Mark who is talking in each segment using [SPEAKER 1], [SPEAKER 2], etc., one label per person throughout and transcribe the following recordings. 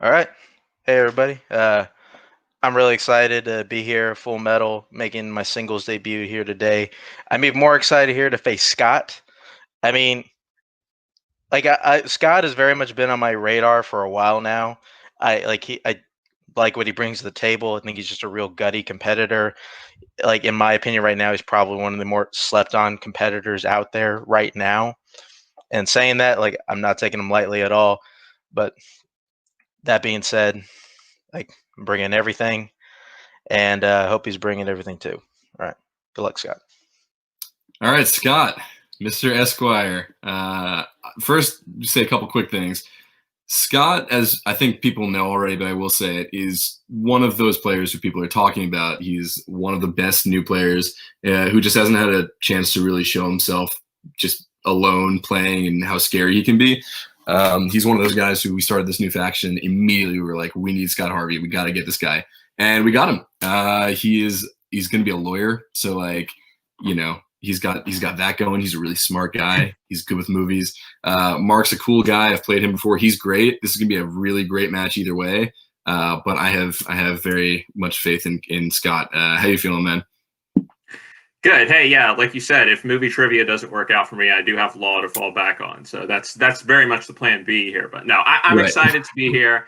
[SPEAKER 1] All right. Hey, everybody. I'm really excited to be here, Full Metal, making my singles debut here today. I'm even more excited here to face Scott. I mean, Scott has very much been on my radar for a while now. I like what he brings to the table. I think he's just a real gutty competitor. Like in my opinion, right now, he's probably one of the more slept on competitors out there right now. And saying that, like, I'm not taking him lightly at all. But that being said, like, I'm bringing everything. And I hope he's bringing everything too. All right. Good luck, Scott.
[SPEAKER 2] All right, Scott, Mr. Esquire. First, say a couple quick things. Scott, as I think people know already, but I will say it, is one of those players who people are talking about. He's one of the best new players who just hasn't had a chance to really show himself just alone playing and how scary he can be. He's one of those guys who we started this new faction. Immediately we were like, we need Scott Harvey. We got to get this guy. And we got him. He's going to be a lawyer. So like, he's got that going. He's a really smart guy. He's good with movies. Mark's a cool guy. I've played him before. He's great. This is gonna be a really great match either way. But I have very much faith in Scott. How you feeling, man?
[SPEAKER 3] Good. Hey, yeah, like you said, if movie trivia doesn't work out for me, I do have law to fall back on. So that's very much the plan B here. But no, I'm
[SPEAKER 2] Right.
[SPEAKER 3] excited to be here,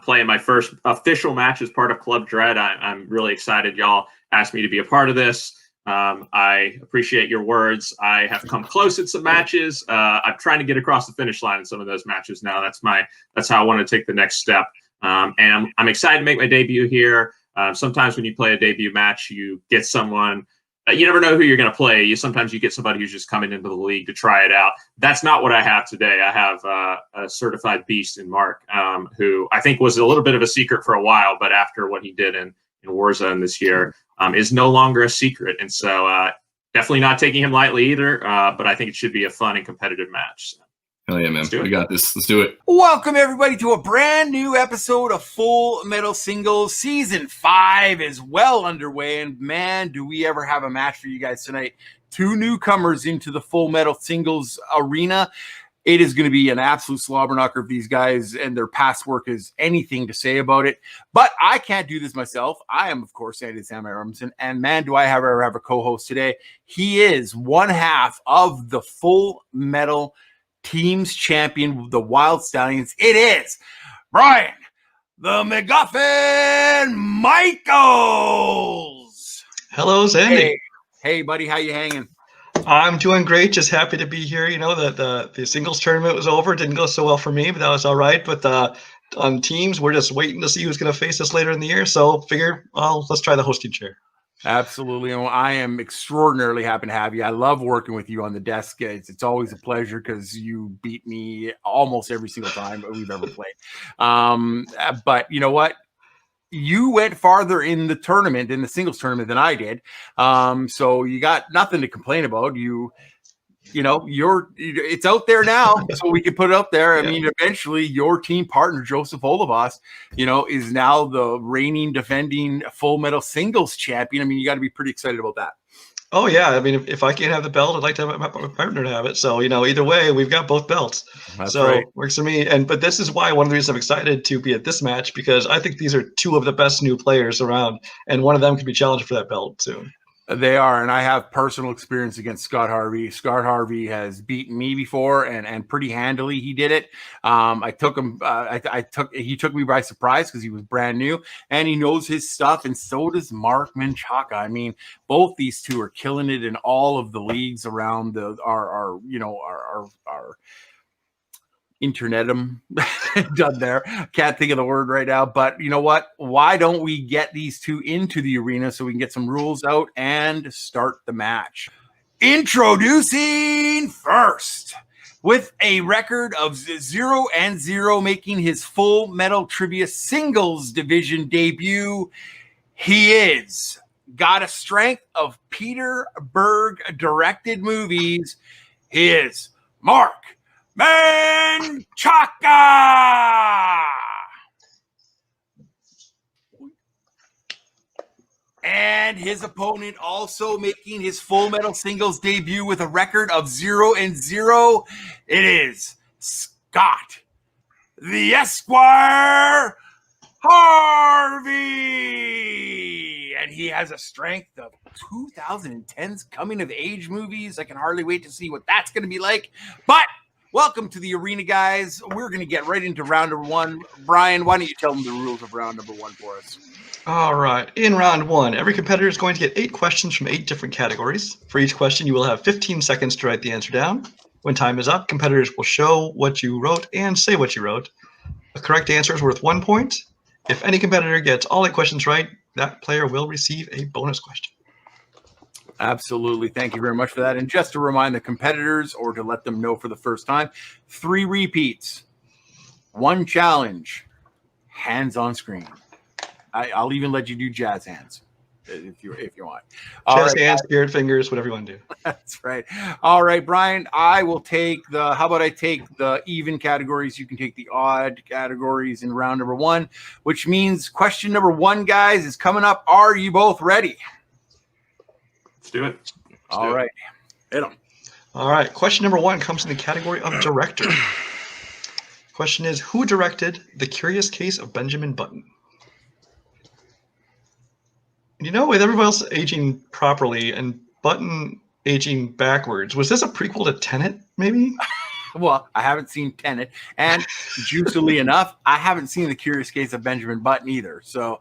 [SPEAKER 3] playing my first official match as part of Club Dread. I'm really excited. Y'all asked me to be a part of this. I appreciate your words. I have come close in some matches. I'm trying to get across the finish line in some of those matches now. That's how I want to take the next step. And I'm excited to make my debut here. Sometimes when you play a debut match, you get someone. You never know who you're going to play. Sometimes you get somebody who's just coming into the league to try it out. That's not what I have today. I have a certified beast in Mark, who I think was a little bit of a secret for a while, but after what he did in Warzone this year, is no longer a secret. And so definitely not taking him lightly either, but I think it should be a fun and competitive match. So.
[SPEAKER 2] Hell yeah, man. We got this. Let's do it.
[SPEAKER 4] Welcome, everybody, to a brand new episode of Full Metal Singles. Season 5 is well underway, and man, do we ever have a match for you guys tonight. 2 newcomers into the Full Metal Singles arena. It is going to be an absolute slobber knocker if these guys and their past work is anything to say about it. But I can't do this myself. I am, of course, Andy Samuel Robinson. And man, do I ever have a co-host today. He is one half of the Full Metal Teams champion, the Wild Stallions. It is Brian, the McGuffin Michaels.
[SPEAKER 5] Hello, Sandy.
[SPEAKER 4] Hey, buddy, how you hanging?
[SPEAKER 5] I'm doing great. Just happy to be here. You know, the singles tournament was over. It didn't go so well for me, but that was all right. But on teams, we're just waiting to see who's going to face us later in the year. So figure, well, let's try the hosting chair.
[SPEAKER 4] Absolutely. And I am extraordinarily happy to have you. I love working with you on the desk. It's always a pleasure because you beat me almost every single time we've ever played. But you know what? You went farther in the tournament, in the singles tournament, than I did. So you got nothing to complain about. It's out there now, so we can put it up there. I mean, eventually your team partner, Joseph Olivas, is now the reigning, defending Full Metal Singles champion. I mean, you got to be pretty excited about that.
[SPEAKER 5] Oh, yeah. I mean, if I can't have the belt, I'd like to have my partner to have it. So, either way, we've got both belts.
[SPEAKER 4] That's
[SPEAKER 5] so
[SPEAKER 4] right.
[SPEAKER 5] Works for me. But this is why one of the reasons I'm excited to be at this match, because I think these are 2 of the best new players around, and one of them could be challenged for that belt soon.
[SPEAKER 4] They are, and I have personal experience against Scott Harvey. Scott Harvey has beaten me before, and pretty handily he did it. I took him. He took me by surprise because he was brand new, and he knows his stuff, and so does Mark Menchaca. I mean, both these 2 are killing it in all of the leagues around our internetum done there. Can't think of the word right now, but you know what? Why don't we get these 2 into the arena so we can get some rules out and start the match? Introducing first, with a record of 0-0, making his Full Metal Trivia Singles Division debut, he is got a strength of Peter Berg directed movies. He is Mark Menchaca! And his opponent also making his Full Metal Singles debut with a record of 0-0. It is Scott the Esquire Harvey. And he has a strength of 2010's coming of age movies. I can hardly wait to see what that's going to be like. But welcome to the arena, guys. We're going to get right into round number one. Brian, why don't you tell them the rules of round number one for us?
[SPEAKER 5] All right. In round one, every competitor is going to get 8 questions from 8 different categories. For each question, you will have 15 seconds to write the answer down. When time is up, competitors will show what you wrote and say what you wrote. A correct answer is worth 1 point. If any competitor gets all 8 questions right, that player will receive a bonus question.
[SPEAKER 4] Absolutely. Thank you very much for that. And just to remind the competitors, or to let them know for the first time, 3 repeats, 1 challenge, hands on screen. I'll even let you do jazz hands if you want.
[SPEAKER 5] Jazz hands, spirit fingers, whatever you want to do.
[SPEAKER 4] That's right. All right, Brian, I will take how about I take the even categories? You can take the odd categories in round number one, which means question number 1, guys, is coming up. Are you both ready?
[SPEAKER 3] Let's do it.
[SPEAKER 4] All right. Hit them.
[SPEAKER 5] All right. Question number 1 comes in the category of director. Question is, who directed The Curious Case of Benjamin Button? You know, with everybody else aging properly and Button aging backwards, was this a prequel to Tenet, maybe?
[SPEAKER 4] Well, I haven't seen Tenet, and juicily enough, I haven't seen The Curious Case of Benjamin Button either. So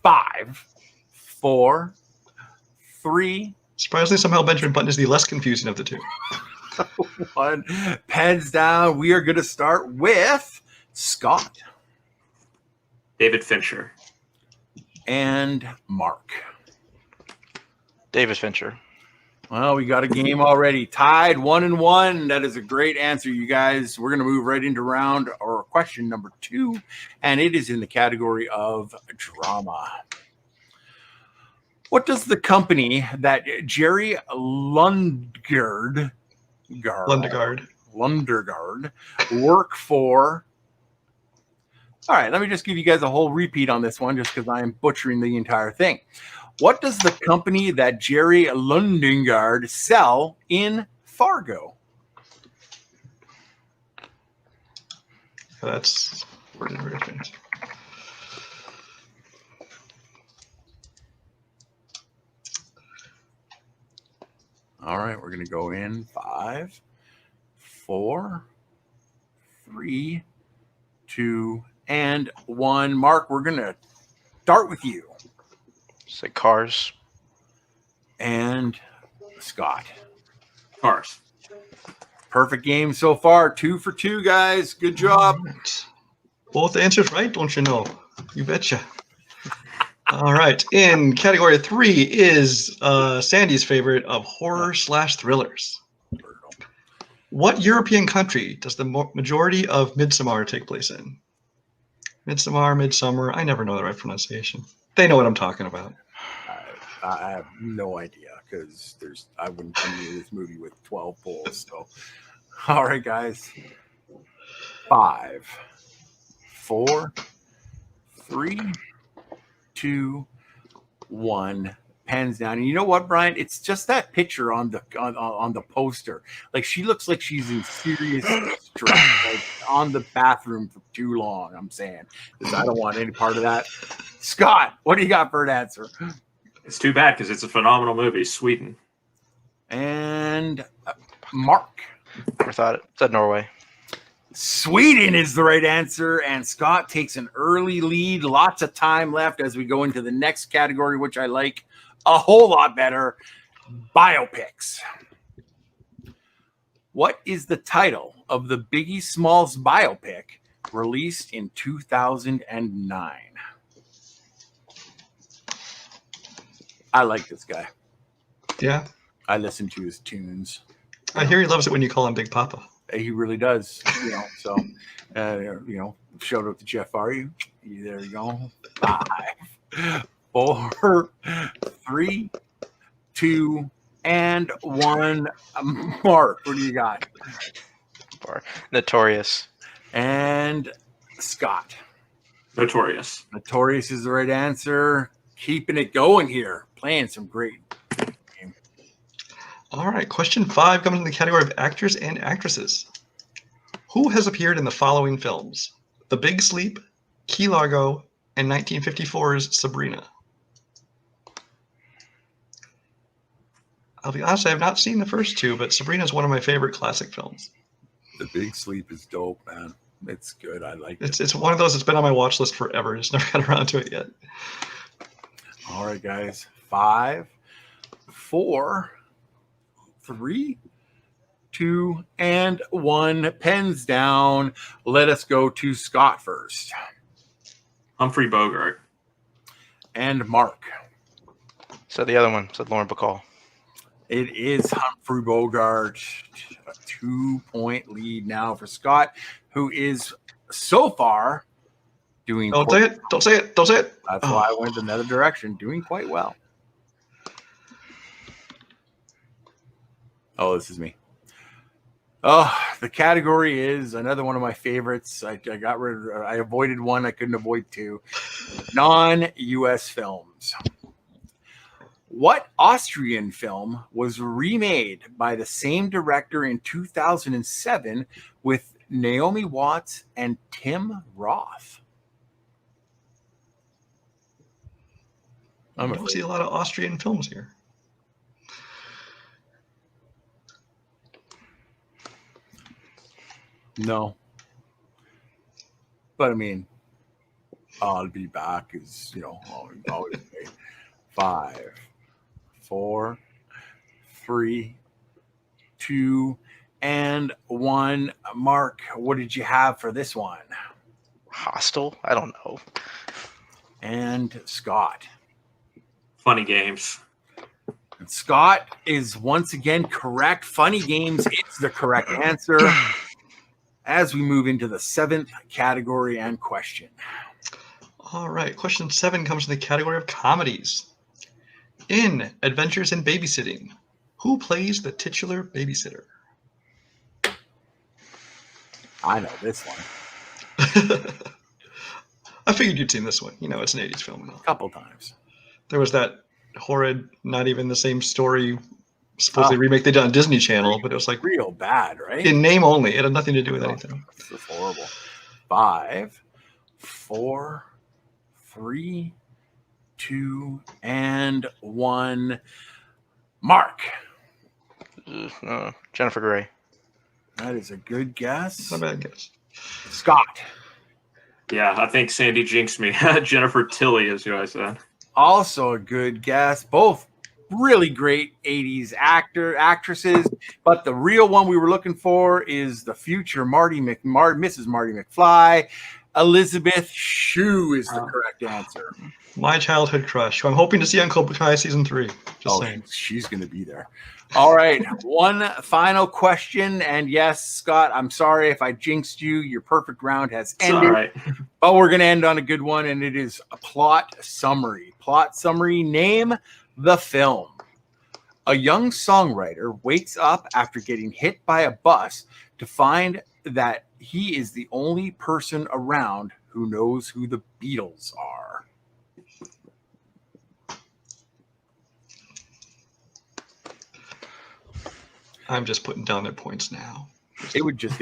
[SPEAKER 4] 5, 4, 3.
[SPEAKER 5] Surprisingly, somehow Benjamin Button is the less confusing of the two.
[SPEAKER 4] 1. Pens down. We are going to start with Scott.
[SPEAKER 3] David Fincher.
[SPEAKER 4] And Mark.
[SPEAKER 1] David Fincher.
[SPEAKER 4] Well, we got a game already. Tied 1-1. That is a great answer, you guys. We're going to move right into round or question number 2, and it is in the category of drama. What does the company that Jerry Lundegaard work for? All right, let me just give you guys a whole repeat on this one just because I am butchering the entire thing. What does the company that Jerry Lundegaard sell in Fargo?
[SPEAKER 5] That's worded very fast.
[SPEAKER 4] All right, we're going to go in 5, 4, 3, 2, and 1. Mark, we're going to start with you.
[SPEAKER 1] Say Cars.
[SPEAKER 4] And Scott.
[SPEAKER 3] Cars.
[SPEAKER 4] Perfect game so far. 2 for 2, guys. Good job.
[SPEAKER 5] Right. Both answers right, don't you know? You betcha. All right. In category 3 is Sandy's favorite of horror/thrillers. What European country does the majority of Midsommar take place in? Midsummer. I never know the right pronunciation. They know what I'm talking about.
[SPEAKER 4] I have no idea because I wouldn't come to this movie with 12 pulls. So, all right, guys. 5, 4, 3, 2, 1. Pens down. And you know what, Brian? It's just that picture on the poster. Like, she looks like she's in serious stress, like on the bathroom for too long. I'm saying, because I don't want any part of that. Scott, what do you got for an answer?
[SPEAKER 3] It's too bad because it's a phenomenal movie. Sweden.
[SPEAKER 4] And Mark.
[SPEAKER 1] Never thought it. Said Norway.
[SPEAKER 4] Sweden is the right answer, and Scott takes an early lead. Lots of time left as we go into the next category, which I like a whole lot better, biopics. What is the title of the Biggie Smalls biopic released in 2009? I like this guy.
[SPEAKER 5] Yeah.
[SPEAKER 4] I listen to his tunes.
[SPEAKER 5] I hear he loves it when you call him Big Papa.
[SPEAKER 4] He really does. So, shout out to Jeff. Are you? There you go. 5, 4, 3, 2, and 1. Mark, what do you got?
[SPEAKER 1] Notorious.
[SPEAKER 4] And Scott.
[SPEAKER 3] Notorious.
[SPEAKER 4] Notorious is the right answer. Keeping it going here. Playing some great game.
[SPEAKER 5] All right. Question 5 comes in the category of actors and actresses. Who has appeared in the following films? The Big Sleep, Key Largo, and 1954's Sabrina? I'll be honest, I have not seen the first two, but Sabrina is one of my favorite classic films.
[SPEAKER 4] The Big Sleep is dope, man. It's good. I like it.
[SPEAKER 5] It's one of those that's been on my watch list forever. Just never got around to it yet.
[SPEAKER 4] All right, guys. 5, 4, 3, 2, and 1. Pens down. Let us go to Scott first.
[SPEAKER 3] Humphrey Bogart.
[SPEAKER 4] And Mark.
[SPEAKER 1] So the other one said Lauren Bacall.
[SPEAKER 4] It is Humphrey Bogart. A 2-point lead now for Scott, who is so far doing.
[SPEAKER 5] Don't say it. Don't say it. Don't say it.
[SPEAKER 4] That's why I went another direction. Doing quite well. Oh, this is me. Oh, the category is another one of my favorites. I avoided one. I couldn't avoid two. Non-U.S. films. What Austrian film was remade by the same director in 2007 with Naomi Watts and Tim Roth?
[SPEAKER 5] I don't see a lot of Austrian films here.
[SPEAKER 4] No. But I mean, I'll be back is, always 5, 4, 3, 2, and 1. Mark, what did you have for this one?
[SPEAKER 1] Hostel? I don't know.
[SPEAKER 4] And Scott.
[SPEAKER 3] Funny Games.
[SPEAKER 4] And Scott is once again correct. Funny Games is the correct answer. As we move into the 7th category and question.
[SPEAKER 5] All right. Question 7 comes from the category of comedies. In Adventures in Babysitting, who plays the titular babysitter?
[SPEAKER 4] I know this one.
[SPEAKER 5] I figured you'd seen this one. It's an 80s film.
[SPEAKER 4] A couple times.
[SPEAKER 5] There was that horrid, not even the same story, supposedly remake they did on Disney Channel, but it was like
[SPEAKER 4] real bad, right?
[SPEAKER 5] In name only. It had nothing to do with anything.
[SPEAKER 4] This is horrible. 5, 4, 3, 2, and 1. Mark.
[SPEAKER 1] Jennifer Grey.
[SPEAKER 4] That is a good guess.
[SPEAKER 5] Not a bad guess.
[SPEAKER 4] Scott.
[SPEAKER 3] Yeah, I think Sandy jinxed me. Jennifer Tilly is who I said.
[SPEAKER 4] Also a good guess. Both really great 80s actresses, but the real one we were looking for is the future Mrs. Marty McFly. Elizabeth Shue is the correct answer.
[SPEAKER 5] My childhood crush, who I'm hoping to see on Cobra Kai season 3. Just saying.
[SPEAKER 4] She's going to be there. All right, one final question, and yes, Scott, I'm sorry if I jinxed you. Your perfect round has ended,
[SPEAKER 3] All right.
[SPEAKER 4] but we're going to end on a good one, and it is a plot summary. Plot summary, name the film. A young songwriter wakes up after getting hit by a bus to find that he is the only person around who knows who the Beatles are.
[SPEAKER 5] I'm just putting down their points now.
[SPEAKER 4] It would just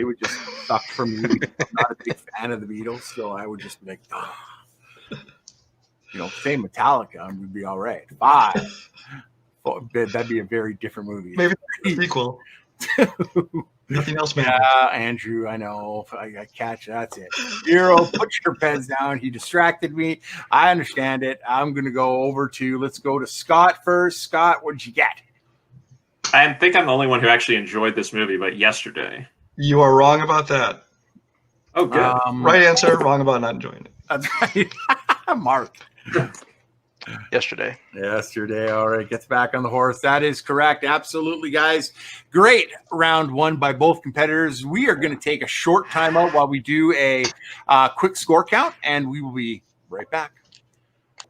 [SPEAKER 4] suck for me. I'm not a big fan of the Beatles, so I would just be like, say Metallica, and we'd be all right. 5. That'd be a very different movie.
[SPEAKER 5] Maybe a sequel. Nothing else, man.
[SPEAKER 4] Yeah, Andrew, I know. I catch that's it. 0, put your pens down. He distracted me. I understand it. I'm going to go over to, let's go to Scott first. Scott, what did you get?
[SPEAKER 3] I think I'm the only one who actually enjoyed this movie, but Yesterday.
[SPEAKER 5] You are wrong about that.
[SPEAKER 3] Oh, good.
[SPEAKER 5] Right answer, wrong about not enjoying it.
[SPEAKER 4] That's right. Mark.
[SPEAKER 1] Yesterday.
[SPEAKER 4] All right, gets back on the horse. That is correct. Absolutely, guys. Great round one by both competitors. We are going to take a short timeout while we do a quick score count, and we will be right back.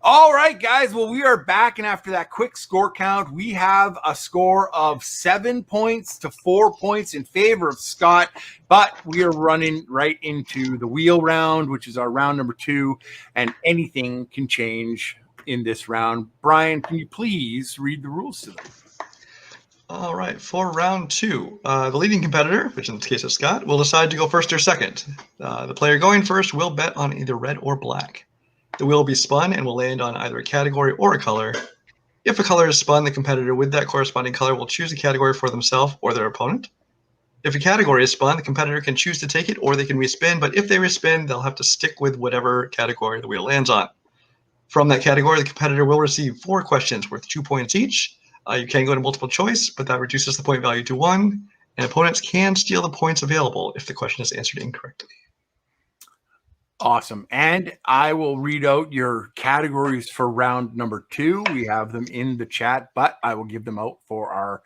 [SPEAKER 4] All right, guys. Well, we are back, and after that quick score count, we have a score of 7 points to 4 points in favor of Scott, but we are running right into the wheel round, which is our round number 2, and anything can change in this round. Brian, can you please read the rules to them?
[SPEAKER 5] All right, for round 2, the leading competitor, which in this case is Scott, will decide to go first or second. The player going first will bet on either red or black. The wheel will be spun and will land on either a category or a color. If a color is spun, the competitor with that corresponding color will choose a category for themselves or their opponent. If a category is spun, the competitor can choose to take it or they can respin, but if they respin, they'll have to stick with whatever category the wheel lands on. From that category, the competitor will receive 4 questions worth 2 points each. You can go to multiple choice, but that reduces the point value to 1, and opponents can steal the points available if the question is answered incorrectly.
[SPEAKER 4] Awesome. And I will read out your categories for round number 2. We have them in the chat, but I will give them out for our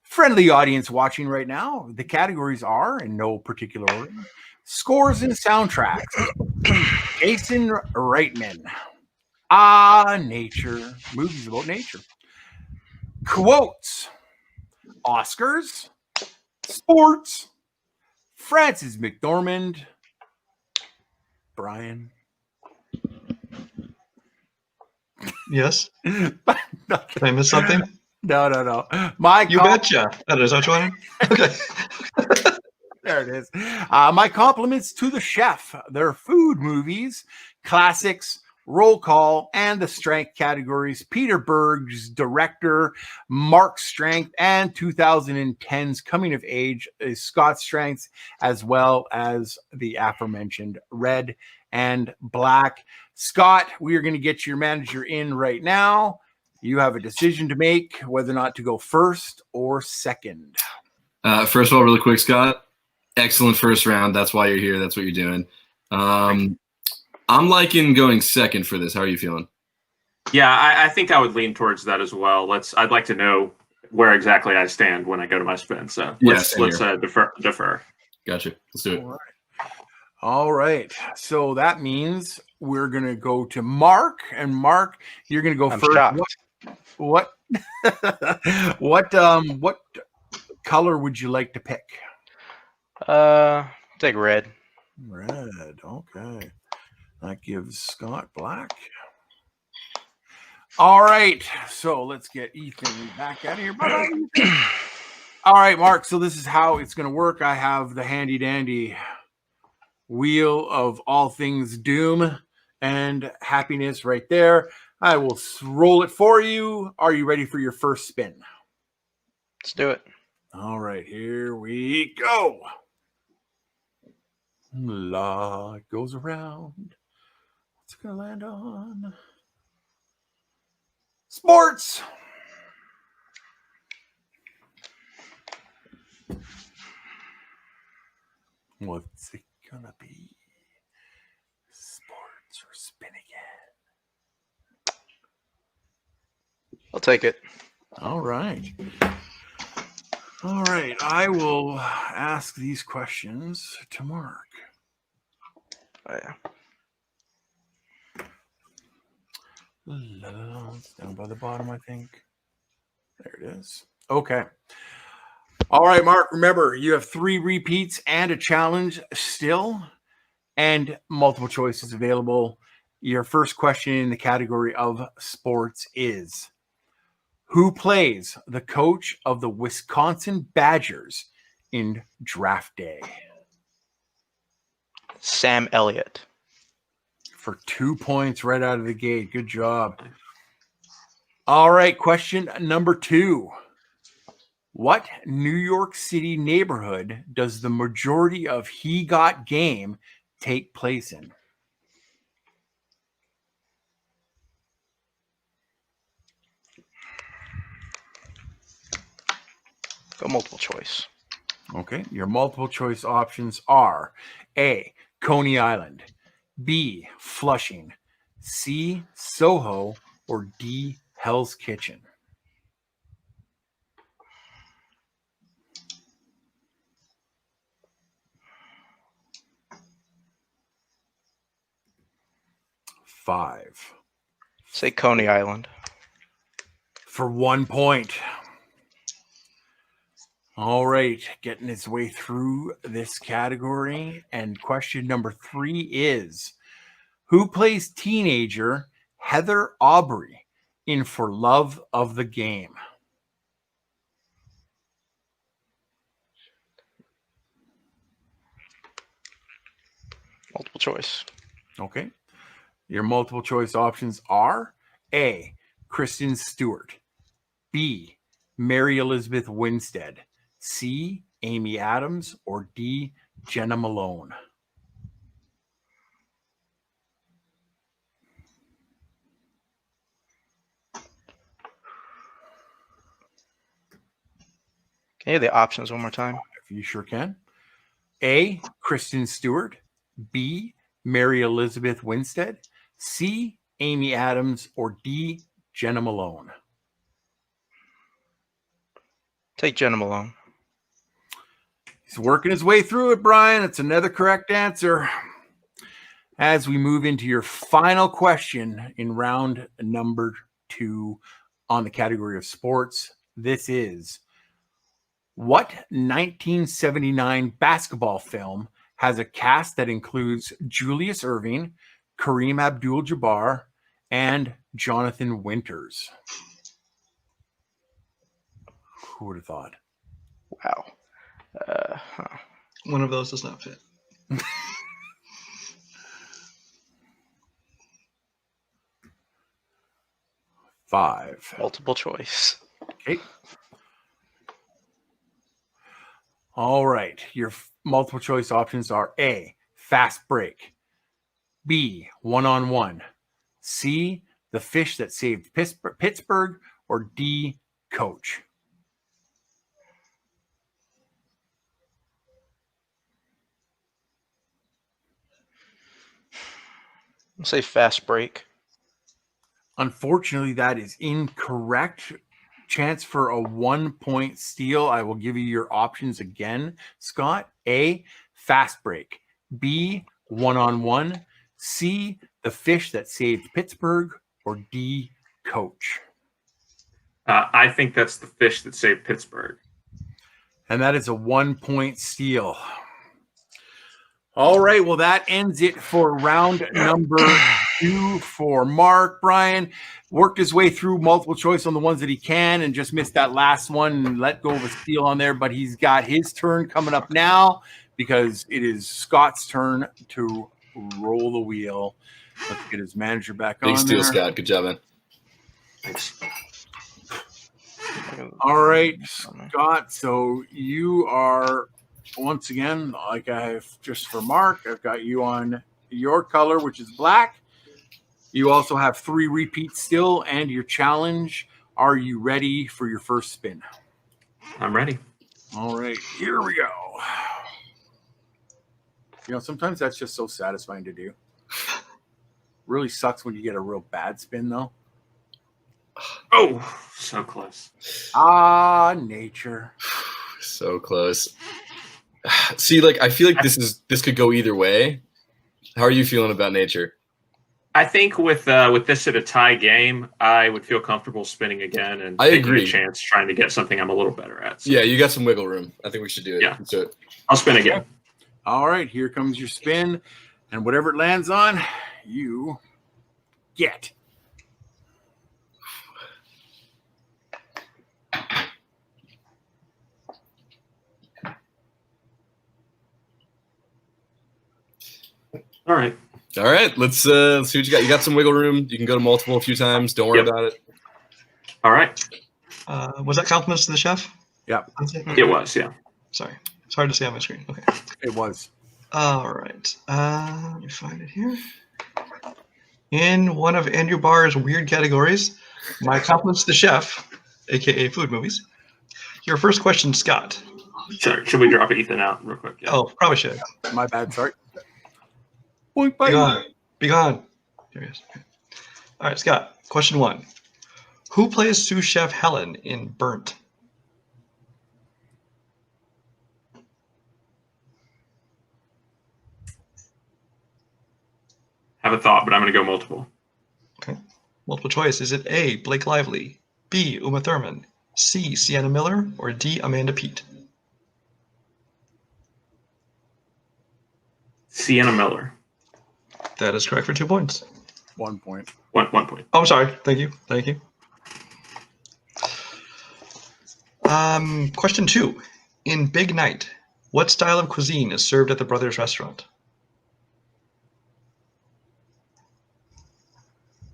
[SPEAKER 4] friendly audience watching right now. The categories are, in no particular order, scores and soundtracks, Jason Reitman, nature, movies about nature, quotes, Oscars, sports, Francis McDormand, Brian.
[SPEAKER 5] Yes?
[SPEAKER 4] Did
[SPEAKER 5] Did I miss something?
[SPEAKER 4] No.
[SPEAKER 5] You betcha. That is what you wanted? Okay.
[SPEAKER 4] There it is. My compliments to the chef. Their food movies, classics, roll call, and the strength categories. Peter Berg's director, Mark Strength, and 2010's coming of age is Scott Strength, as well as the aforementioned red and black. Scott, we are going to get your manager in right now. You have a decision to make whether or not to go first or second.
[SPEAKER 2] First of all, really quick, Scott, excellent first round. That's why you're here. That's what you're doing. I'm liking going second for this. How are you feeling?
[SPEAKER 3] Yeah, I think I would lean towards that as well. I'd like to know where exactly I stand when I go to my spin. So let's defer.
[SPEAKER 2] Gotcha. Let's do it.
[SPEAKER 4] All right. So that means we're gonna go to Mark, and Mark, you're gonna go first.
[SPEAKER 1] Shocked.
[SPEAKER 4] What color would you like to pick?
[SPEAKER 1] Take red.
[SPEAKER 4] Red. Okay. That gives Scott black. All right. So let's get Ethan back out of here. Bye-bye. All right, Mark. So this is how it's going to work. I have the handy dandy wheel of all things doom and happiness right there. I will roll it for you. Are you ready for your first spin?
[SPEAKER 1] Let's do it.
[SPEAKER 4] All right, here we go. La, it goes around. What's it going to land on? Sports. What's it going to be? Sports or spin again?
[SPEAKER 1] I'll take it.
[SPEAKER 4] All right. All right. I will ask these questions to Mark.
[SPEAKER 1] Oh, yeah.
[SPEAKER 4] It's down by the bottom, I think. There it is. Okay. All right, Mark. Remember, you have 3 repeats and a challenge still, and multiple choices available. Your first question in the category of sports is: who plays the coach of the Wisconsin Badgers in Draft Day?
[SPEAKER 1] Sam Elliott.
[SPEAKER 4] For 2 points right out of the gate. Good job. All right, question number 2. What New York City neighborhood does the majority of He Got Game take place in?
[SPEAKER 1] Go multiple choice.
[SPEAKER 4] Okay, your multiple choice options are A, Coney Island, B, Flushing, C, Soho, or D, Hell's Kitchen. Five.
[SPEAKER 1] Say Coney Island.
[SPEAKER 4] For 1 point. All right, getting its way through this category. And question number 3 is: who plays teenager Heather Aubrey in For Love of the Game?
[SPEAKER 1] Multiple choice.
[SPEAKER 4] Okay. Your multiple choice options are A, Kristen Stewart, B, Mary Elizabeth Winstead, C, Amy Adams, or D, Jenna Malone.
[SPEAKER 1] Can you hear the options one more time?
[SPEAKER 4] If you sure can. A, Kristen Stewart, B, Mary Elizabeth Winstead, C, Amy Adams, or D, Jenna Malone.
[SPEAKER 1] Take Jenna Malone.
[SPEAKER 4] He's working his way through it, Brian. It's another correct answer. As we move into your final question in round number 2 on the category of sports, this is: what 1979 basketball film has a cast that includes Julius Erving, Kareem Abdul-Jabbar, and Jonathan Winters? Who would have thought?
[SPEAKER 1] Wow.
[SPEAKER 5] One of those does not fit.
[SPEAKER 4] Five.
[SPEAKER 1] Multiple choice.
[SPEAKER 4] Okay. All right. Your multiple choice options are A, Fast Break, B, One-on-One, C, The Fish That Saved Pittsburgh, or D, Coach.
[SPEAKER 1] I'll say Fast Break.
[SPEAKER 4] Unfortunately, that is incorrect. Chance for a 1-point steal. I will give you your options again, Scott. A, Fast Break. B, One-on-One. C, The Fish That Saved Pittsburgh. Or D, Coach.
[SPEAKER 3] I think that's The Fish That Saved Pittsburgh.
[SPEAKER 4] And that is a 1-point steal. All right. Well, that ends it for round number 2 for Mark. Brian worked his way through multiple choice on the ones that he can and just missed that last one and let go of a steal on there. But he's got his turn coming up now because it is Scott's turn to roll the wheel. Let's get his manager back on.
[SPEAKER 2] Big steal,
[SPEAKER 4] there.
[SPEAKER 2] Scott. Good job, man.
[SPEAKER 3] Thanks.
[SPEAKER 4] All right, Scott. So you are, once again, like I've just for Mark, I've got you on your color, which is black. You also have 3 repeats still, and your challenge. Are you ready for your first spin?
[SPEAKER 3] I'm ready.
[SPEAKER 4] All right, here we go. You know, sometimes that's just so satisfying to do. Really sucks when you get a real bad spin, though.
[SPEAKER 3] Oh, so close.
[SPEAKER 4] Ah, nature.
[SPEAKER 2] So close. See, like I feel like this could go either way. How are you feeling about nature?
[SPEAKER 3] I think with this at a tie game, I would feel comfortable spinning again and
[SPEAKER 2] I
[SPEAKER 3] taking
[SPEAKER 2] agree.
[SPEAKER 3] a chance trying to get something I'm a little better at. So,
[SPEAKER 2] Yeah, you got some wiggle room. I think we should do it.
[SPEAKER 3] Yeah.
[SPEAKER 2] Let's do it.
[SPEAKER 3] I'll spin again.
[SPEAKER 4] All right, here comes your spin, and whatever it lands on, you get.
[SPEAKER 3] All right.
[SPEAKER 2] All right, let's see what you got. You got some wiggle room. You can go to multiple a few times. Don't worry
[SPEAKER 3] Yep.
[SPEAKER 2] about it.
[SPEAKER 3] All right.
[SPEAKER 5] Was that compliments to the chef?
[SPEAKER 4] Yeah,
[SPEAKER 3] It was, yeah.
[SPEAKER 5] Sorry. It's hard to see on my screen. Okay.
[SPEAKER 4] it was.
[SPEAKER 5] All right. Let me find it here. In one of Andrew Barr's weird categories, my compliments to the chef, aka food movies. Your first question, Scott.
[SPEAKER 3] Sorry, should we drop Ethan out real quick? Yeah.
[SPEAKER 5] Oh, probably should.
[SPEAKER 4] My bad, sorry.
[SPEAKER 5] Be gone. Be gone. Here he is. Okay. All right, Scott. Question 1. Who plays sous chef Helen in Burnt?
[SPEAKER 3] Have a thought, but I'm going to go multiple.
[SPEAKER 5] Okay. Multiple choice. Is it A, Blake Lively, B, Uma Thurman, C, Sienna Miller, or D, Amanda Peet?
[SPEAKER 3] Sienna Miller.
[SPEAKER 5] That is correct for 2 points.
[SPEAKER 4] 1 point.
[SPEAKER 3] One point.
[SPEAKER 5] Oh, I'm sorry. Thank you. Thank you. Question 2. In Big Night, what style of cuisine is served at the Brothers Restaurant?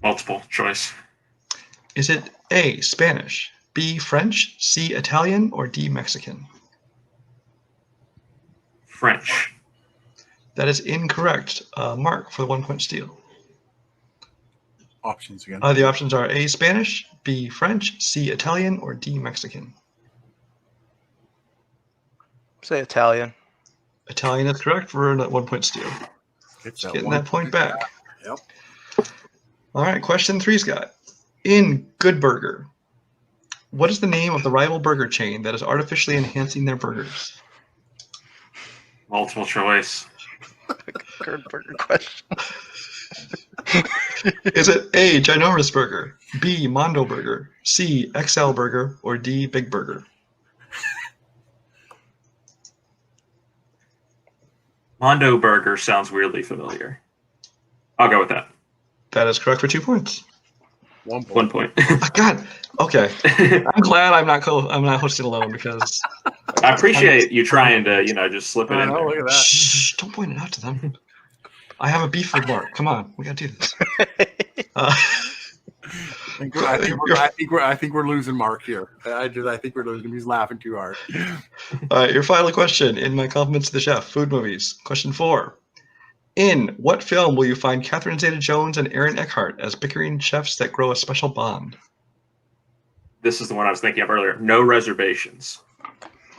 [SPEAKER 3] Multiple choice.
[SPEAKER 5] Is it A, Spanish, B, French, C, Italian, or D, Mexican?
[SPEAKER 3] French.
[SPEAKER 5] That is incorrect. Mark for the 1 point steal.
[SPEAKER 4] Options again.
[SPEAKER 5] The options are A, Spanish, B, French, C, Italian, or D, Mexican.
[SPEAKER 1] Say Italian.
[SPEAKER 5] Italian is correct for a 1 point steal.
[SPEAKER 4] It's
[SPEAKER 5] Just getting that point back.
[SPEAKER 4] Yep.
[SPEAKER 5] All right, question 3, Scott. In Good Burger, what is the name of the rival burger chain that is artificially enhancing their burgers?
[SPEAKER 3] Multiple choice.
[SPEAKER 1] Good burger question.
[SPEAKER 5] Is it A, Ginormous Burger, B, Mondo Burger, C, XL Burger, or D, Big Burger?
[SPEAKER 3] Mondo Burger sounds weirdly familiar. I'll go with that.
[SPEAKER 5] That is correct for 2 points.
[SPEAKER 4] 1 point.
[SPEAKER 3] 1 point.
[SPEAKER 5] God, okay. I'm glad I'm not hosting alone because
[SPEAKER 3] I appreciate you trying to, just slip it
[SPEAKER 4] I
[SPEAKER 3] in
[SPEAKER 4] know,
[SPEAKER 3] there.
[SPEAKER 4] look at that.
[SPEAKER 5] shh, don't point it out to them. I have a beef with Mark. Come on, we gotta do this.
[SPEAKER 4] I think we're losing Mark here. I think we're losing him. He's laughing too hard.
[SPEAKER 5] All right, your final question in my compliments to the chef, food movies. Question 4. In what film will you find Catherine Zeta-Jones and Aaron Eckhart as bickering chefs that grow a special bond?
[SPEAKER 3] This is the one I was thinking of earlier. No Reservations.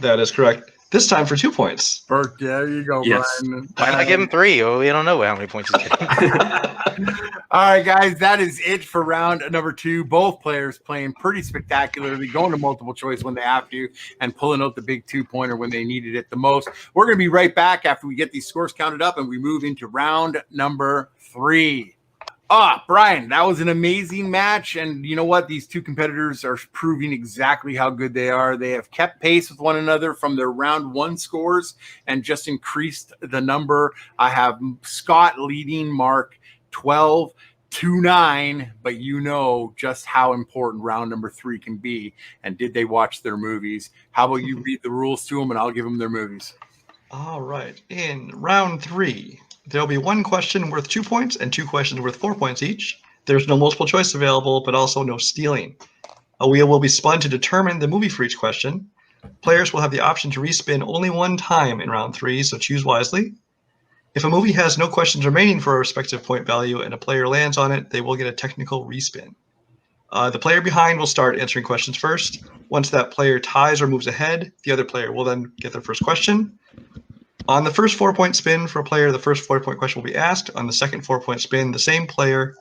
[SPEAKER 5] That is correct. This time for 2 points.
[SPEAKER 4] Burke, there you go,
[SPEAKER 3] Yes.
[SPEAKER 4] Brian.
[SPEAKER 1] Why not give him 3? Oh, we don't know how many points he's getting.
[SPEAKER 4] All right, guys, that is it for round number 2. Both players playing pretty spectacularly, going to multiple choice when they have to, and pulling out the big 2-pointer when they needed it the most. We're going to be right back after we get these scores counted up and we move into round number 3. Brian, that was an amazing match. And you know what? These two competitors are proving exactly how good they are. They have kept pace with one another from their round 1 scores and just increased the number. I have Scott leading Mark 12-9, but you know just how important round number 3 can be. And did they watch their movies? How about you read the rules to them and I'll give them their movies.
[SPEAKER 5] All right. In round 3, there'll be 1 question worth 2 points and 2 questions worth 4 points each. There's no multiple choice available, but also no stealing. A wheel will be spun to determine the movie for each question. Players will have the option to respin only 1 time in round 3, so choose wisely. If a movie has no questions remaining for a respective point value and a player lands on it, they will get a technical respin. The player behind will start answering questions first. Once that player ties or moves ahead, the other player will then get their first question. On the first 4-point spin for a player, the first 4-point question will be asked. On the second 4-point spin, the same player,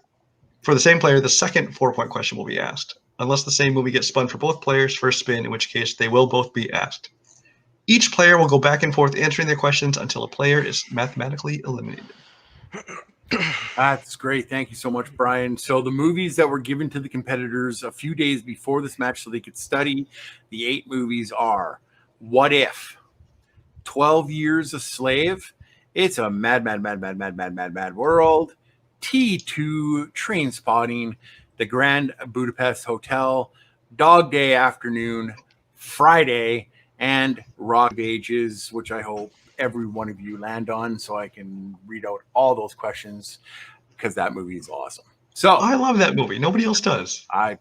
[SPEAKER 5] the second 4-point question will be asked, unless the same movie gets spun for both players' first spin, in which case they will both be asked. Each player will go back and forth answering their questions until a player is mathematically eliminated.
[SPEAKER 4] That's great. Thank you so much, Brian. So the movies that were given to the competitors a few days before this match so they could study, the 8 movies are What If? 12 Years a Slave. It's a mad world. T2, Train Spotting, The Grand Budapest Hotel, Dog Day Afternoon, Friday, and Rock of Ages, which I hope every one of you land on so I can read out all those questions because that movie is awesome. So
[SPEAKER 5] I love that movie. Nobody else does.
[SPEAKER 3] It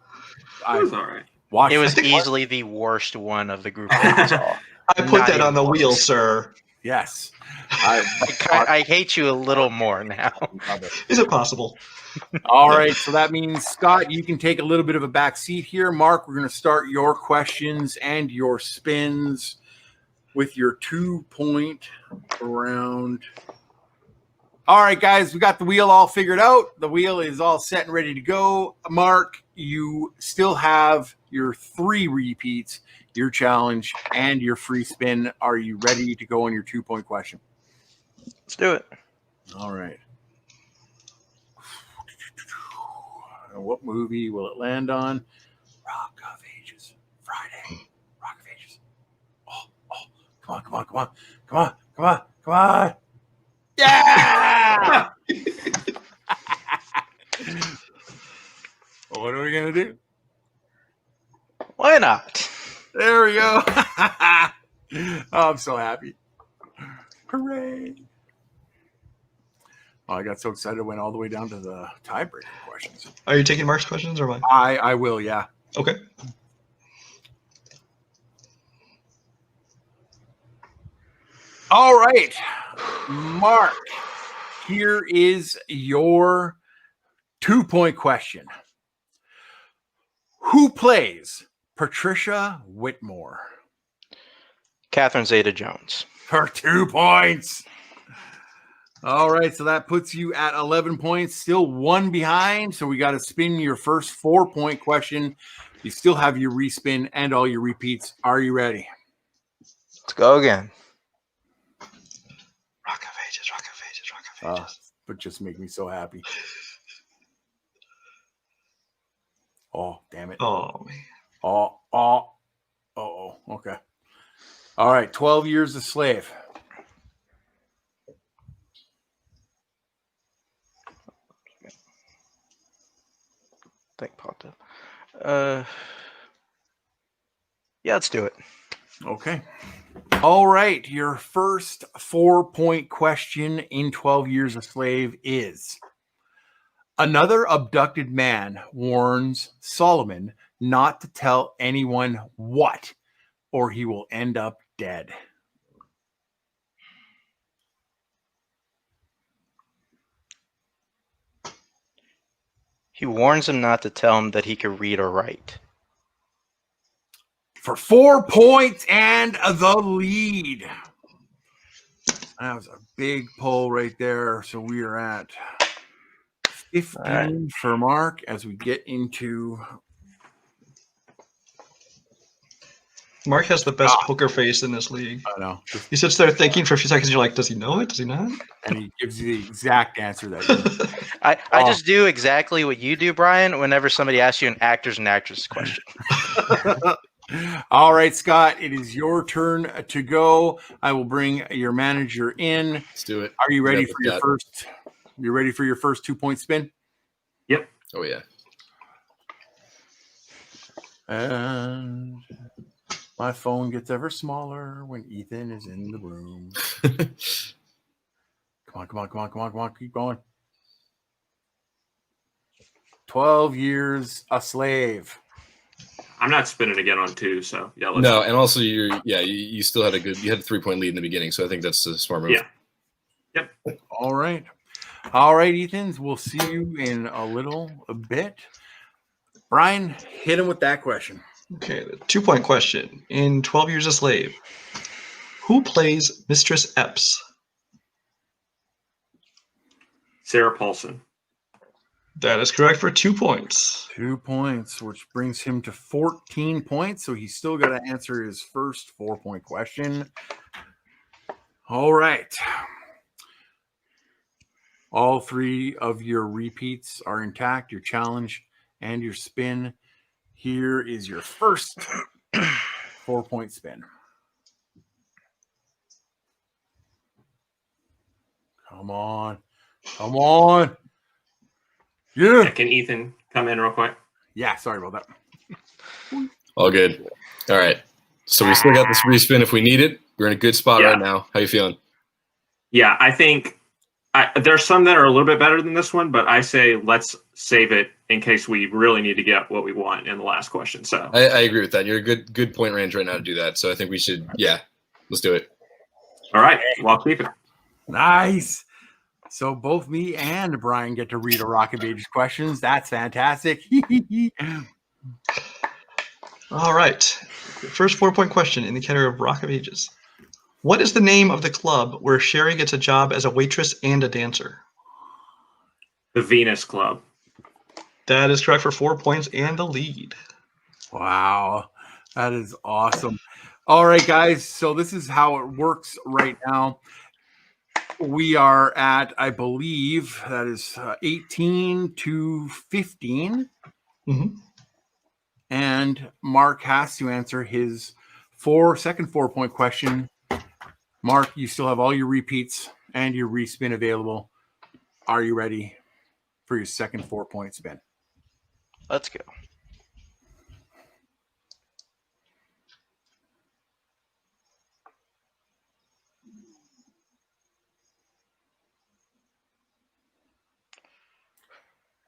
[SPEAKER 3] was all right.
[SPEAKER 4] watched
[SPEAKER 1] It was
[SPEAKER 5] think-
[SPEAKER 1] easily the worst one of the group that we saw.
[SPEAKER 5] I put
[SPEAKER 1] Not
[SPEAKER 5] that on the
[SPEAKER 1] even
[SPEAKER 5] wheel,
[SPEAKER 1] close.
[SPEAKER 5] sir.
[SPEAKER 4] Yes.
[SPEAKER 1] I hate you a little more now.
[SPEAKER 4] Love it.
[SPEAKER 5] Is it possible?
[SPEAKER 4] All right, so that means, Scott, you can take a little bit of a back seat here. Mark, we're going to start your questions and your spins with your 2-point round. All right, guys, we got the wheel all figured out. The wheel is all set and ready to go. Mark, you still have your 3 repeats, your challenge, and your free spin. Are you ready to go on your 2-point question?
[SPEAKER 1] Let's do it.
[SPEAKER 4] All right. What movie will it land on? Rock of Ages. Friday. Rock of Ages. Oh, come on. Yeah! What are we going to do?
[SPEAKER 1] Why not?
[SPEAKER 4] There we go. Oh, I'm so happy. Hooray. I got so excited I went all the way down to the tiebreaker questions.
[SPEAKER 5] Are you taking Mark's questions or what?
[SPEAKER 4] I will, yeah.
[SPEAKER 5] Okay.
[SPEAKER 4] All right, Mark, here is your 2-point question. Who plays Patricia Whitmore?
[SPEAKER 1] Catherine Zeta-Jones.
[SPEAKER 4] For 2 points. All right, so that puts you at 11 points, still 1 behind. So we got to spin your first 4-point question. You still have your respin and all your repeats. Are you ready?
[SPEAKER 1] Let's go again.
[SPEAKER 5] Rock of Ages, Rock of Ages, Rock of Ages.
[SPEAKER 4] But just make me so happy. Oh, damn it.
[SPEAKER 5] Oh, man.
[SPEAKER 4] Okay. All right, 12 Years a Slave.
[SPEAKER 1] Think popped up. Yeah, let's do it.
[SPEAKER 4] Okay. All right, your first 4-point question in 12 Years a Slave is: another abducted man warns Solomon not to tell anyone what, or he will end up dead.
[SPEAKER 1] He warns him not to tell him that he could read or write.
[SPEAKER 4] For 4 points and the lead. That was a big pull right there. So we are at 15 for Mark as we get into...
[SPEAKER 5] Mark has the best poker face in this league.
[SPEAKER 4] I know.
[SPEAKER 5] He sits there thinking for a few seconds. You're like, does he know it? Does he not?
[SPEAKER 4] And he gives you the exact answer that you
[SPEAKER 1] I just do exactly what you do, Brian, whenever somebody asks you an actors and actresses question.
[SPEAKER 4] All right, Scott, it is your turn to go. I will bring your manager in.
[SPEAKER 2] Let's do it.
[SPEAKER 4] Are you ready for your first? You ready for your first 2-point spin?
[SPEAKER 3] Yep.
[SPEAKER 2] Oh yeah.
[SPEAKER 4] And my phone gets ever smaller when Ethan is in the room. Come on. Keep going. 12 Years a Slave.
[SPEAKER 3] I'm not spinning again on 2, so yeah.
[SPEAKER 2] No, and also you still had a 3-point lead in the beginning, so I think that's a smart move.
[SPEAKER 3] Yeah. Yep.
[SPEAKER 4] All right, Ethan. We'll see you in a little bit. Brian, hit him with that question.
[SPEAKER 5] Okay, the 2-point question. In 12 Years a Slave, who plays Mistress Epps?
[SPEAKER 3] Sarah Paulson.
[SPEAKER 5] That is correct for 2 points.
[SPEAKER 4] 2 points, which brings him to 14 points. So he's still got to answer his first 4-point question. All right. All 3 of your repeats are intact, your challenge and your spin. Here is your first 4-point spin. Come on. Yeah.
[SPEAKER 3] Can Ethan come in real quick?
[SPEAKER 4] Yeah, sorry about that.
[SPEAKER 2] All good. All right. So we still got this respin if we need it. We're in a good spot right now. How you feeling?
[SPEAKER 3] Yeah, I think there's some that are a little bit better than this one, but I say let's save it in case we really need to get what we want in the last question. So
[SPEAKER 2] I agree with that. You're a good point range right now to do that. So I think we should, let's do it.
[SPEAKER 3] All right. Well, I'll keep it.
[SPEAKER 4] Nice. So both me and Brian get to read a Rock of Ages questions. That's fantastic.
[SPEAKER 5] All right. First 4-point question in the category of Rock of Ages. What is the name of the club where Sherry gets a job as a waitress and a dancer?
[SPEAKER 3] The Venus Club.
[SPEAKER 5] That is correct for 4 points and the lead.
[SPEAKER 4] Wow. That is awesome. All right, guys. So this is how it works right now. We are at, I believe, that is 18 to 15.
[SPEAKER 5] Mm-hmm.
[SPEAKER 4] And Mark has to answer his second 4-point question. Mark, you still have all your repeats and your respin available. Are you ready for your second 4-point spin?
[SPEAKER 1] Let's go.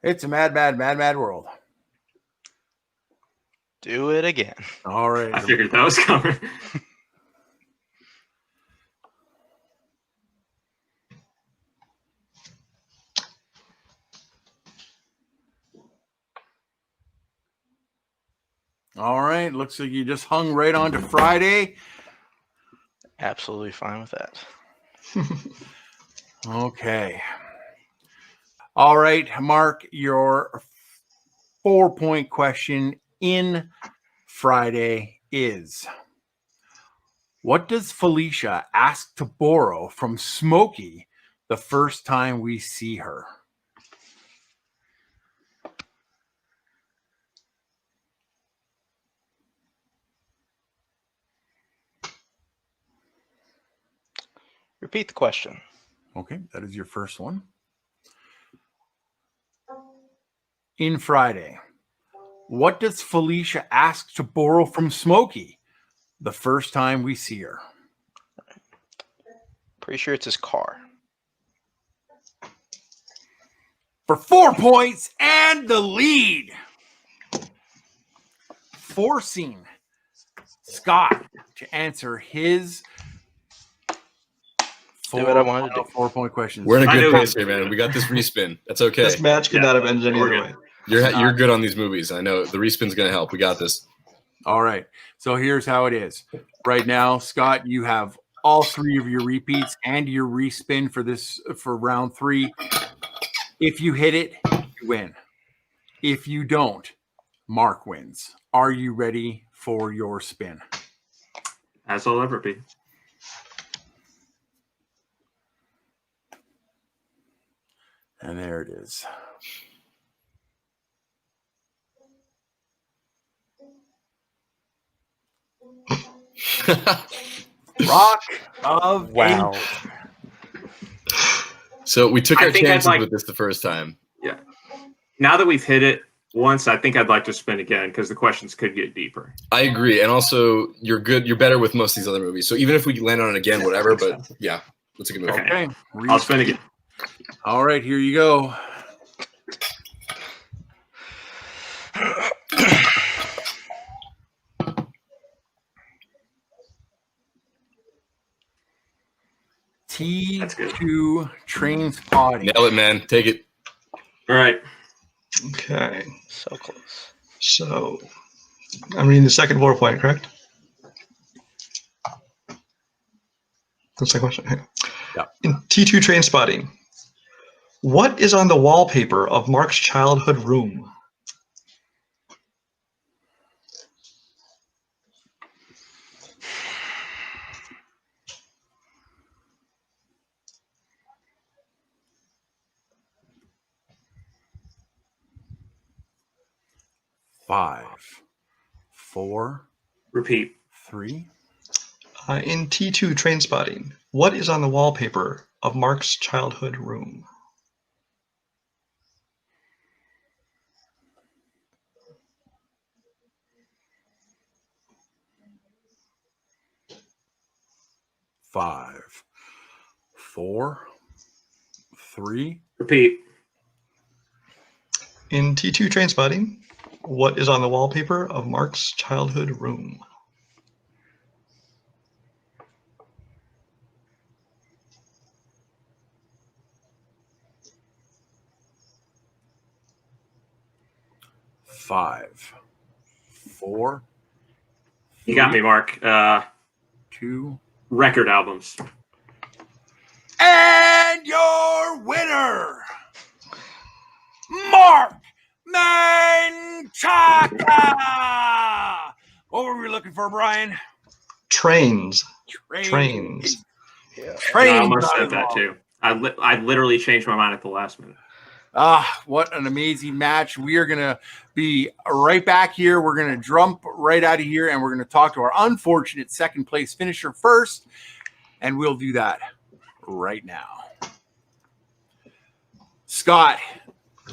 [SPEAKER 4] It's a mad, mad, mad, mad world.
[SPEAKER 1] Do it again.
[SPEAKER 4] All right.
[SPEAKER 3] I figured that was coming.
[SPEAKER 4] All right. Looks like you just hung right on to Friday.
[SPEAKER 1] Absolutely fine with that.
[SPEAKER 4] Okay. All right, Mark, your 4-point question in Friday is: what does Felicia ask to borrow from Smokey the first time we see her?
[SPEAKER 1] Repeat the question.
[SPEAKER 4] Okay, that is your first one. In Friday, what does Felicia ask to borrow from Smokey the first time we see her?
[SPEAKER 1] Pretty sure it's his car.
[SPEAKER 4] For 4 points and the lead, forcing Scott to answer his
[SPEAKER 1] Do what I wanted to do.
[SPEAKER 4] 4-point questions.
[SPEAKER 2] We're in a
[SPEAKER 3] I
[SPEAKER 2] good
[SPEAKER 3] knew-
[SPEAKER 2] pace here, man. We got this respin. That's okay.
[SPEAKER 5] This match could
[SPEAKER 3] Yeah.
[SPEAKER 5] not have ended any
[SPEAKER 3] We're
[SPEAKER 5] other
[SPEAKER 3] good.
[SPEAKER 5] way.
[SPEAKER 2] You're good on these movies. I know the respin's gonna help. We got this.
[SPEAKER 4] All right. So here's how it is. Right now, Scott, you have all 3 of your repeats and your respin for round 3. If you hit it, you win. If you don't, Mark wins. Are you ready for your spin?
[SPEAKER 3] As I'll ever be.
[SPEAKER 4] And there it is. Rock of
[SPEAKER 1] Wow.
[SPEAKER 4] Ages.
[SPEAKER 2] So we took
[SPEAKER 3] I
[SPEAKER 2] our
[SPEAKER 3] think I'd
[SPEAKER 2] chances
[SPEAKER 3] like-
[SPEAKER 2] with this the first time.
[SPEAKER 3] Now that we've hit it once, I think I'd like to spin again because the questions could get deeper.
[SPEAKER 2] I agree, and also you're good. You're better with most of these other movies. So even if we land on it again, whatever. But yeah, that's a good move.
[SPEAKER 3] Okay.
[SPEAKER 4] Okay.
[SPEAKER 3] I'll spin again.
[SPEAKER 4] All right, here you go.
[SPEAKER 3] That's good.
[SPEAKER 4] T2 train spotting.
[SPEAKER 2] Nail it, man. Take it.
[SPEAKER 3] All right.
[SPEAKER 5] Okay.
[SPEAKER 1] So close.
[SPEAKER 5] So I'm reading the second 4-point, correct? That's the question. Okay.
[SPEAKER 4] Yeah.
[SPEAKER 5] In T2 train spotting, what is on the wallpaper of Mark's childhood room?
[SPEAKER 4] Five, four,
[SPEAKER 3] Repeat.
[SPEAKER 4] 3.
[SPEAKER 5] In T2 train spotting, what is on the wallpaper of Mark's childhood room?
[SPEAKER 4] Five, 4, 3.
[SPEAKER 3] Repeat.
[SPEAKER 5] In T2 train spotting, what is on the wallpaper of Mark's childhood room?
[SPEAKER 4] Five, 4,
[SPEAKER 3] You got me, Mark.
[SPEAKER 4] 2.
[SPEAKER 3] Record albums.
[SPEAKER 4] And your winner, Mark Menchaca. What were we looking for, Brian?
[SPEAKER 5] Trains.
[SPEAKER 4] Trains.
[SPEAKER 1] Yeah.
[SPEAKER 3] No, I
[SPEAKER 4] Trains.
[SPEAKER 3] almost
[SPEAKER 4] not
[SPEAKER 3] said that
[SPEAKER 4] involved.
[SPEAKER 3] too. I literally changed my mind at the last minute.
[SPEAKER 4] What an amazing match. We are going to be right back here. We're going to jump right out of here, and we're going to talk to our unfortunate second place finisher first, and we'll do that right now. Scott,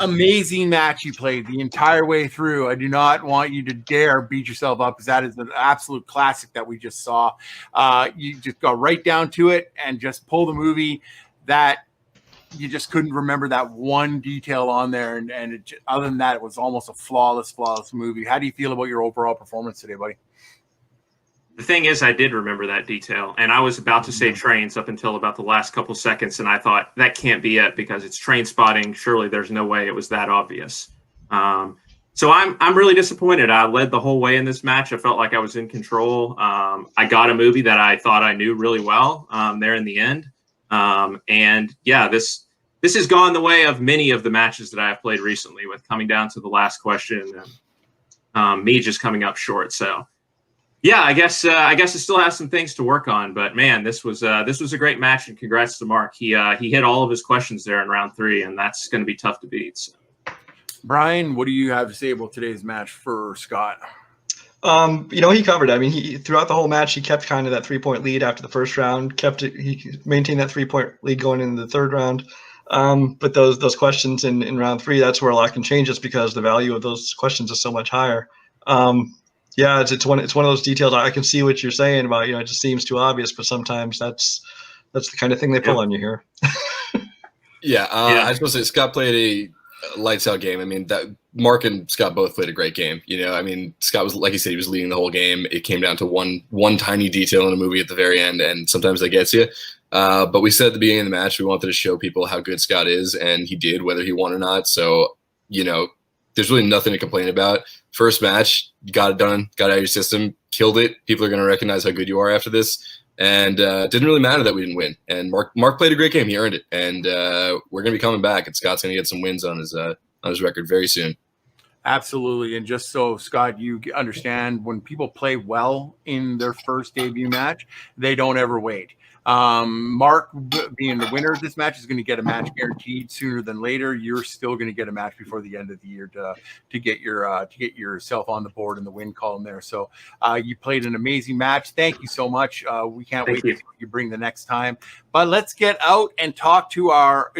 [SPEAKER 4] amazing match you played the entire way through. I do not want you to dare beat yourself up, because that is an absolute classic that we just saw. You just got right down to it and just pull the movie that you just couldn't remember that one detail on there, and other than that, it was almost a flawless movie. How do you feel about your overall performance today, buddy?
[SPEAKER 3] The thing is, I did remember that detail, and I was about to say trains up until about the last couple seconds, and I thought that can't be it because it's train spotting. Surely there's no way it was that obvious. So I'm really disappointed. I led the whole way in this match. I felt like I was in control. I got a movie that I thought I knew really well there in the end. And yeah, this has gone the way of many of the matches that I have played recently, with coming down to the last question and me just coming up short. So yeah, I guess I still have some things to work on, but man, this was a great match, and congrats to Mark. He hit all of his questions there in round 3, and that's going to be tough to beat. So.
[SPEAKER 4] Brian, what do you have to say about today's match for Scott?
[SPEAKER 5] He covered it. I mean, he throughout the whole match, he kept kind of that 3-point lead after the first round. He maintained that 3-point lead going into the third round. But those questions in round 3, that's where a lot can change, just because the value of those questions is so much higher. Yeah, it's one of those details. I can see what you're saying about, it just seems too obvious, but sometimes that's the kind of thing they pull on you here.
[SPEAKER 2] I was supposed to say Scott played a lights out game. I mean, that Mark and Scott both played a great game. I mean, Scott was, like he said, he was leading the whole game. It came down to one tiny detail in a movie at the very end, and sometimes that gets you. But we said at the beginning of the match we wanted to show people how good Scott is, and he did, whether he won or not. So, there's really nothing to complain about. First match, you got it done, got it out of your system, killed it. People are going to recognize how good you are after this. And it didn't really matter that we didn't win. And Mark played a great game. He earned it. And we're going to be coming back, and Scott's going to get some wins on his record very soon.
[SPEAKER 4] Absolutely. And just so, Scott, you understand, when people play well in their first debut match, they don't ever wait. Mark, being the winner of this match, is going to get a match guaranteed sooner than later. You're still going to get a match before the end of the year to get yourself on the board in the win column there. So you played an amazing match. Thank you so much. We can't wait to see what you bring the next time. But let's get out and talk to our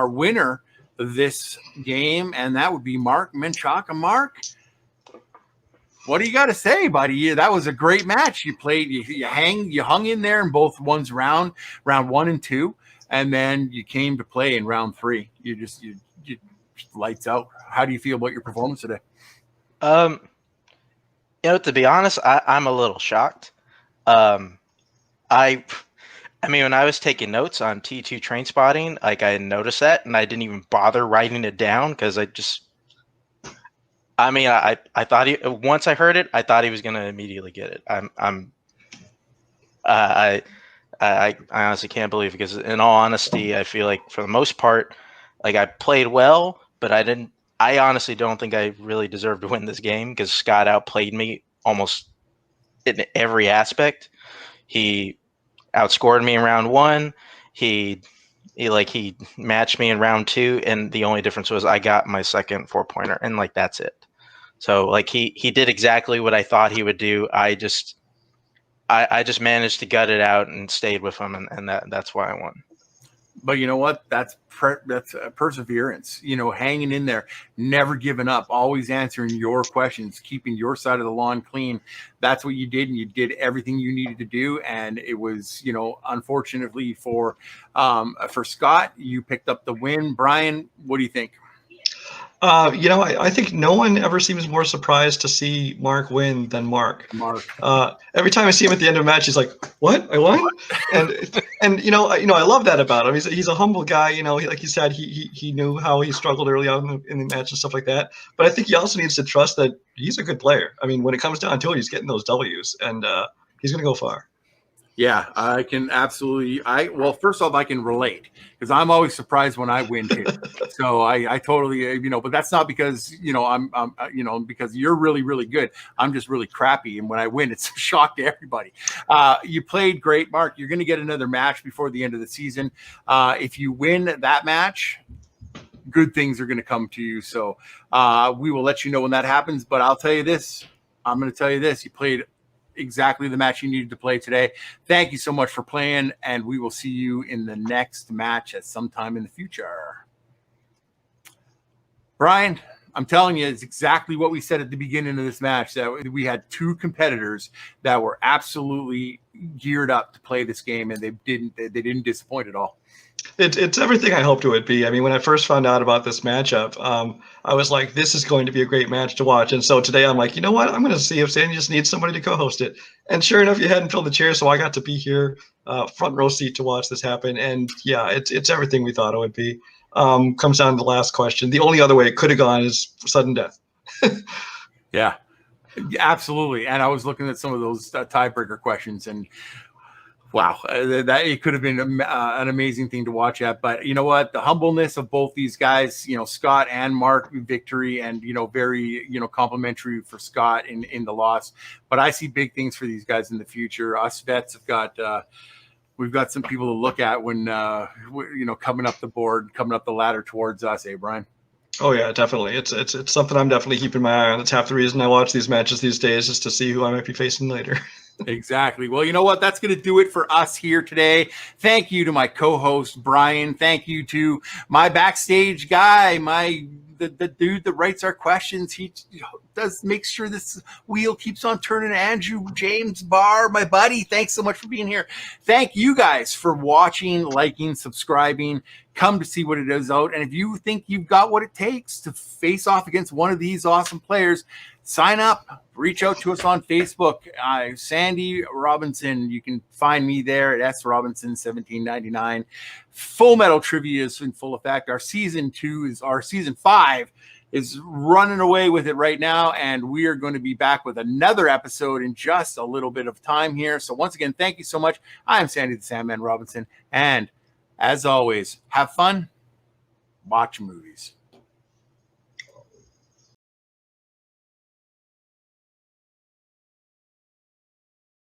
[SPEAKER 4] winner of this game, and that would be Mark Menchaca. Mark, what do you got to say, buddy? That was a great match. You played, you hung in there in both round 1 and 2, and then you came to play in round 3. You just lights out. How do you feel about your performance today?
[SPEAKER 1] To be honest, I'm a little shocked. I mean, when I was taking notes on T2 train spotting, like, I noticed that, and I didn't even bother writing it down because I thought once I heard it, I thought he was going to immediately get it. I honestly can't believe it, because in all honesty, I feel like for the most part, like, I played well, but I honestly don't think I really deserved to win this game, because Scott outplayed me almost in every aspect. He outscored me in round 1. He matched me in round 2, and the only difference was I got my second 4-pointer, and that's it. So he did exactly what I thought he would do. I just managed to gut it out and stayed with him, and that's why I won.
[SPEAKER 4] But you know what? That's perseverance. Hanging in there, never giving up, always answering your questions, keeping your side of the lawn clean. That's what you did, and you did everything you needed to do. And it was, unfortunately for Scott, you picked up the win. Brian, what do you think?
[SPEAKER 5] I think no one ever seems more surprised to see Mark win than Mark. Every time I see him at the end of a match, he's like, "What? I won?" And I love that about him. He's a humble guy. Like you said, he knew how he struggled early on in the match and stuff like that. But I think he also needs to trust that he's a good player. I mean, when it comes down to it, he's getting those W's, and he's going to go far.
[SPEAKER 4] Yeah, I can absolutely. Well, first off, I can relate, because I'm always surprised when I win too. So I totally, but that's not because I'm because you're really, really good. I'm just really crappy, and when I win, it's a shock to everybody. You played great, Mark. You're going to get another match before the end of the season. If you win that match, good things are going to come to you. So we will let you know when that happens. But I'll tell you this. I'm going to tell you this. You played exactly the match you needed to play today. Thank you so much for playing, and we will see you in the next match at some time in the future. Brian, I'm telling you, it's exactly what we said at the beginning of this match, that we had 2 competitors that were absolutely geared up to play this game, and they didn't disappoint at all.
[SPEAKER 5] It's everything I hoped it would be. I mean, when I first found out about this matchup, I was like, this is going to be a great match to watch. And so today I'm like, you know what? I'm going to see if Sandy just needs somebody to co-host it. And sure enough, you hadn't filled the chair, so I got to be here, front row seat to watch this happen. And yeah, it's everything we thought it would be. Comes down to the last question. The only other way it could have gone is sudden death.
[SPEAKER 4] Yeah, absolutely. And I was looking at some of those tiebreaker questions, and wow, that it could have been an amazing thing to watch at. But you know what? The humbleness of both these guys, Scott and Mark, victory, and very complimentary for Scott in the loss. But I see big things for these guys in the future. Us vets have got. We've got some people to look at when coming up the board, coming up the ladder towards us, Brian?
[SPEAKER 5] Oh yeah, definitely. It's something I'm definitely keeping my eye on. It's half the reason I watch these matches these days, is to see who I might be facing later.
[SPEAKER 4] Exactly. Well, you know what? That's going to do it for us here today. Thank you to my co-host, Brian. Thank you to my backstage guy, the dude that writes our questions. He does make sure this wheel keeps on turning. Andrew James Barr, my buddy. Thanks so much for being here. Thank you guys for watching, liking, subscribing. Come to see what it is out. And if you think you've got what it takes to face off against one of these awesome players, sign up, reach out to us on Facebook. Sandy Robinson, you can find me there at srobinson1799. Full Metal Trivia is in full effect. Our season 5 is running away with it right now, and we are going to be back with another episode in just a little bit of time here. So once again, thank you so much. I am Sandy the Sandman Robinson, and as always, have fun, watch movies.